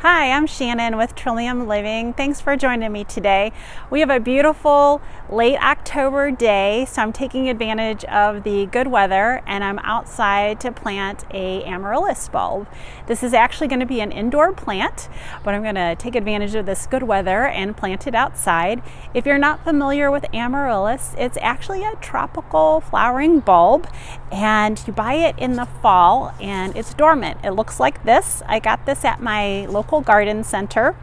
Hi, I'm Shannon with Trillium Living. Thanks for joining me today. We have a beautiful late October day, so I'm taking advantage of the good weather and I'm outside to plant a Amaryllis bulb. This is actually going to be an indoor plant, but I'm going to take advantage of this good weather and plant it outside. If you're not familiar with Amaryllis, it's actually a tropical flowering bulb and you buy it in the fall and it's dormant. It looks like this. I got this at my local garden center,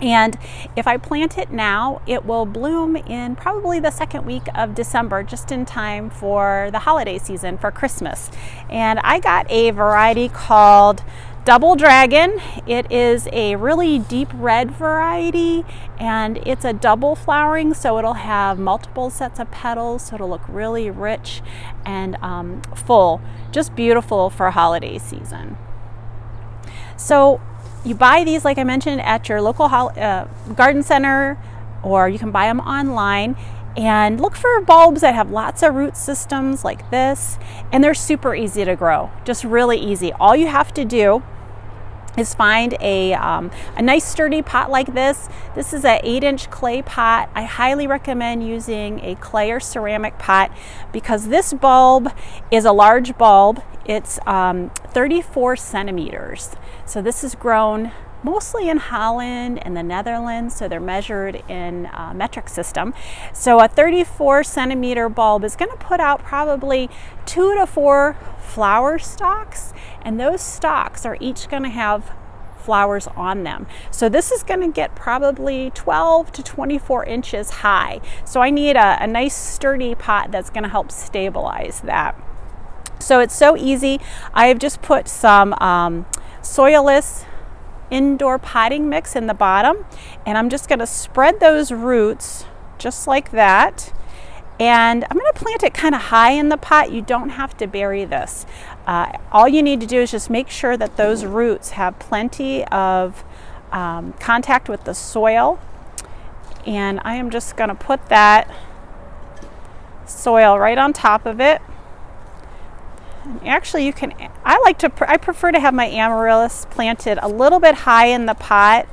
and if I plant it now, it will bloom in probably the second week of December, just in time for the holiday season for Christmas. And I got a variety called Double Dragon. It is a really deep red variety and it's a double flowering, so it'll have multiple sets of petals, so it'll look really rich and full. Just beautiful for holiday season. So you buy these, like I mentioned, at your local garden center, or you can buy them online. And look for bulbs that have lots of root systems like this, and they're super easy to grow, just really easy. All you have to do is find a nice sturdy pot like this. This is an 8-inch clay pot. I highly recommend using a clay or ceramic pot because this bulb is a large bulb. It's 34 centimeters. So this is grown mostly in Holland and the Netherlands, so they're measured in metric system. So a 34 centimeter bulb is going to put out probably 2 to 4 flower stalks, and those stalks are each going to have flowers on them. So this is going to get probably 12 to 24 inches high. So I need a nice sturdy pot that's going to help stabilize that. So it's so easy. I've just put some soilless indoor potting mix in the bottom, and I'm just going to spread those roots just like that, and I'm going to plant it kind of high in the pot. You don't have to bury this. All you need to do is just make sure that those roots have plenty of contact with the soil, and I am just going to put that soil right on top of it. Actually, you can, I prefer to have my Amaryllis planted a little bit high in the pot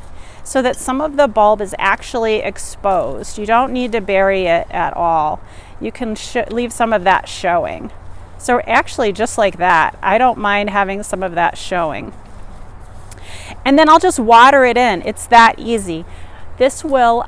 so that some of the bulb is actually exposed. You don't need to bury it at all. You can leave some of that showing. So actually, just like that, I don't mind having some of that showing. And then I'll just water it in. It's that easy. This will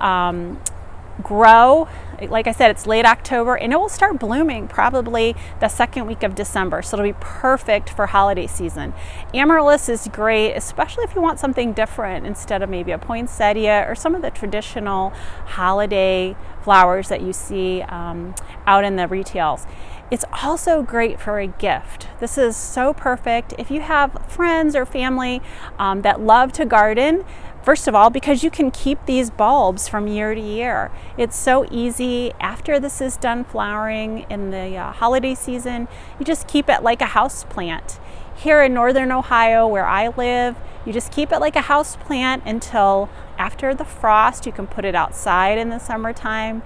grow. Like I said, it's late October and it will start blooming probably the second week of December. So it'll be perfect for holiday season. Amaryllis is great, especially if you want something different instead of maybe a poinsettia or some of the traditional holiday flowers that you see out in the retails. It's also great for a gift. This is so perfect if you have friends or family that love to garden. First of all, because you can keep these bulbs from year to year. It's so easy. After this is done flowering in the holiday season, you just keep it like a house plant. Here in northern Ohio, where I live, you just keep it like a house plant until after the frost. You can put it outside in the summertime.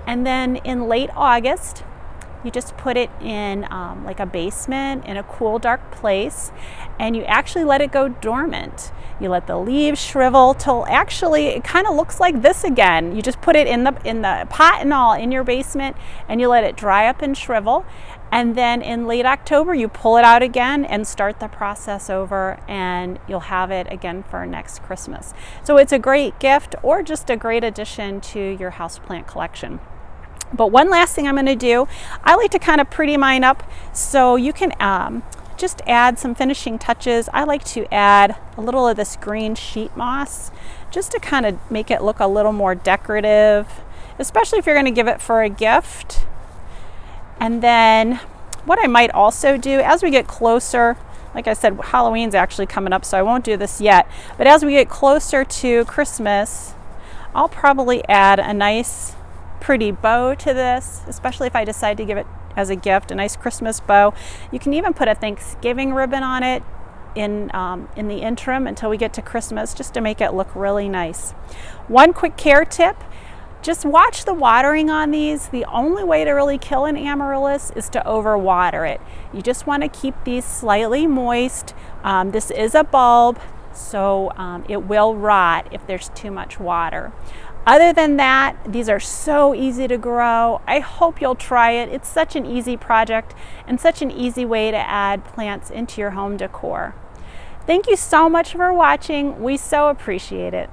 And then in late August, you just put it in like a basement in a cool, dark place, and you actually let it go dormant. You let the leaves shrivel till actually it kind of looks like this again. You just put it in the pot and all in your basement, and you let it dry up and shrivel. And then in late October, you pull it out again and start the process over, and you'll have it again for next Christmas. So it's a great gift or just a great addition to your houseplant collection. But one last thing I'm going to do, I like to kind of pretty mine up, so you can just add some finishing touches. I like to add a little of this green sheet moss just to kind of make it look a little more decorative, especially if you're going to give it for a gift. And then what I might also do as we get closer, like I said, Halloween's actually coming up, so I won't do this yet, but as we get closer to Christmas, I'll probably add a nice pretty bow to this, especially if I decide to give it as a gift, a nice Christmas bow. You can even put a Thanksgiving ribbon on it in the interim until we get to Christmas, just to make it look really nice. One quick care tip, just watch the watering on these. The only way to really kill an Amaryllis is to overwater it. You just want to keep these slightly moist. This is a bulb. so it will rot if there's too much water. Other than that, these are so easy to grow. I hope you'll try it. It's such an easy project and such an easy way to add plants into your home decor. Thank you so much for watching. We so appreciate it.